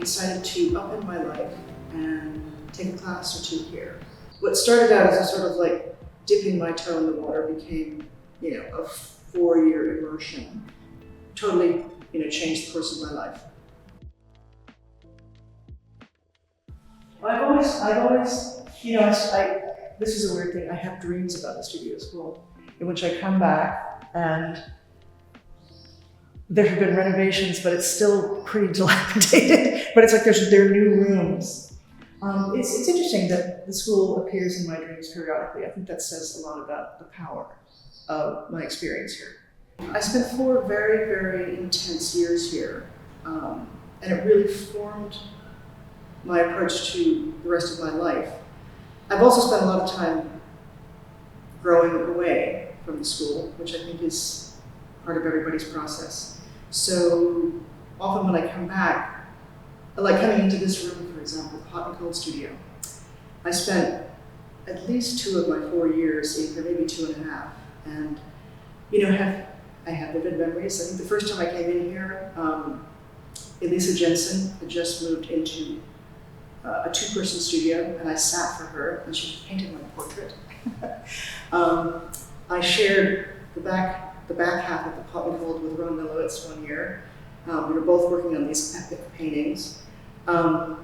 decided to upend my life and take a class or two here. What started out as a sort of like dipping my toe in the water became, a 4-year immersion. Totally, changed the course of my life. I've always, this is a weird thing. I have dreams about the studio school in which I come back and there have been renovations, but it's still pretty dilapidated. But it's like there are new rooms. It's interesting that the school appears in my dreams periodically. I think that says a lot about the power of my experience here. I spent 4 very, very intense years here, and it really formed my approach to the rest of my life. I've also spent a lot of time growing away from the school, which I think is part of everybody's process. So often when I come back, like coming into this room, for example, the hot and cold studio, I spent at least 2 of my 4 years, or maybe 2.5, and I have vivid memories. I think the first time I came in here, Elisa Jensen had just moved into a 2-person studio, and I sat for her, and she painted my portrait. I shared the back half of the Hot and Cold with Ron Milowitz one year. We were both working on these epic paintings. And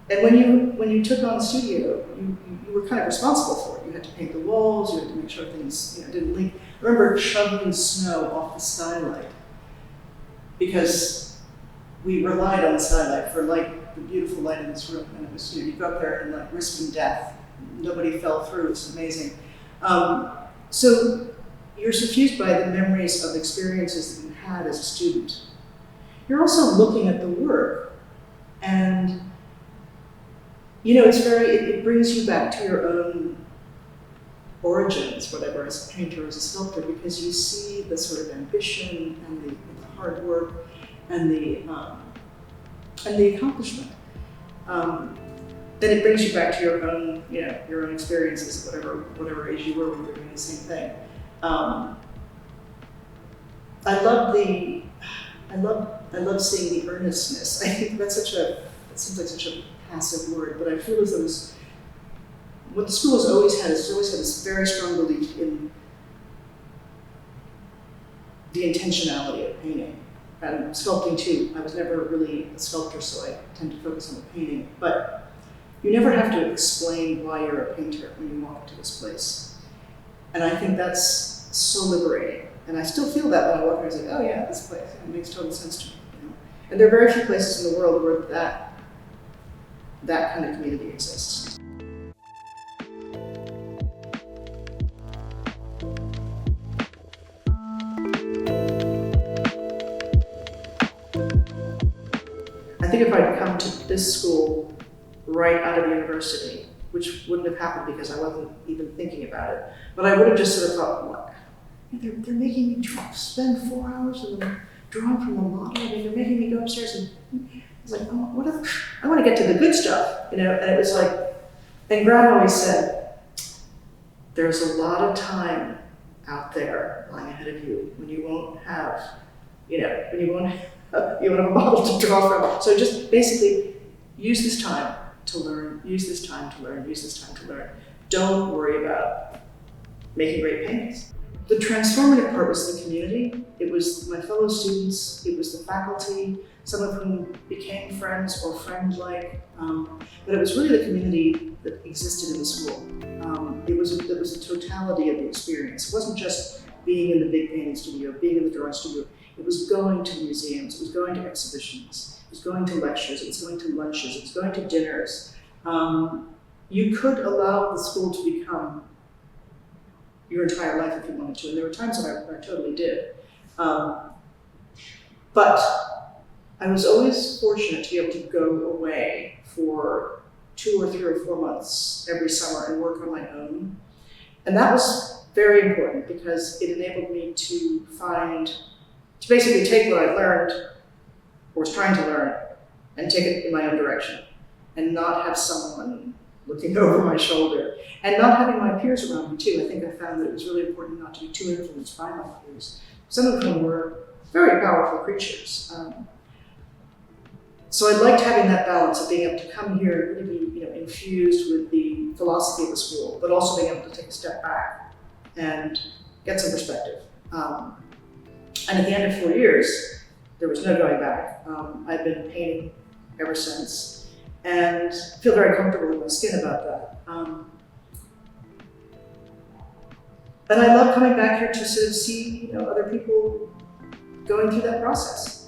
when you took on the studio, you were kind of responsible for it. You had to paint the walls, you had to make sure things didn't leak. I remember shoveling snow off the skylight because we relied on the skylight for light, the beautiful light in this room. And it was, you go up there and like risking death. Nobody fell through, it's amazing. So you're suffused by the memories of experiences that you had as a student. You're also looking at the work, and it brings you back to your own origins, whatever, as a painter, as a sculptor, because you see the sort of ambition and the hard work and the accomplishment. Then it brings you back to your own, your own experiences, whatever age you were when you were doing the same thing. I love seeing the earnestness. I think it seems like such a passive word, but I feel as though what the school has always had this very strong belief in the intentionality of painting. And sculpting too. I was never really a sculptor, so I tend to focus on the painting, but you never have to explain why you're a painter when you walk into this place. And I think that's so liberating. And I still feel that when I walk in, I say, oh yeah, this place, it makes total sense to me. And there are very few places in the world where that kind of community exists. I think if I'd come to this school right out of university, which wouldn't have happened because I wasn't even thinking about it, but I would have just sort of thought, look, they're making me spend 4 hours in the drawing from the model. I mean, they're making me go upstairs, and I was like, oh, I want to get to the good stuff, And it was like, and Graham always said, there's a lot of time out there lying ahead of you when you won't have, you won't have a model to draw from. So just basically use this time to learn, use this time to learn, use this time to learn. Don't worry about making great paintings. The transformative part was the community. It was my fellow students, it was the faculty, some of whom became friends or friend-like, but it was really the community that existed in the school. It was a totality of the experience. It wasn't just being in the big painting studio, being in the drawing studio. It was going to museums, it was going to exhibitions, it was going to lectures, it was going to lunches, it was going to dinners. You could allow the school to become your entire life if you wanted to, and there were times when I totally did. But I was always fortunate to be able to go away for 2 or 3 or 4 months every summer and work on my own. And that was very important because it enabled me to basically take what I learned, or was trying to learn, and take it in my own direction, and not have someone looking over my shoulder, and not having my peers around me too. I think I found that it was really important not to be too influenced by my peers, some of whom were very powerful creatures. So I liked having that balance of being able to come here and really be, infused with the philosophy of the school, but also being able to take a step back and get some perspective. And at the end of 4 years, there was no going back. I've been painting ever since, and feel very comfortable in my skin about that. And I love coming back here to sort of see, other people going through that process.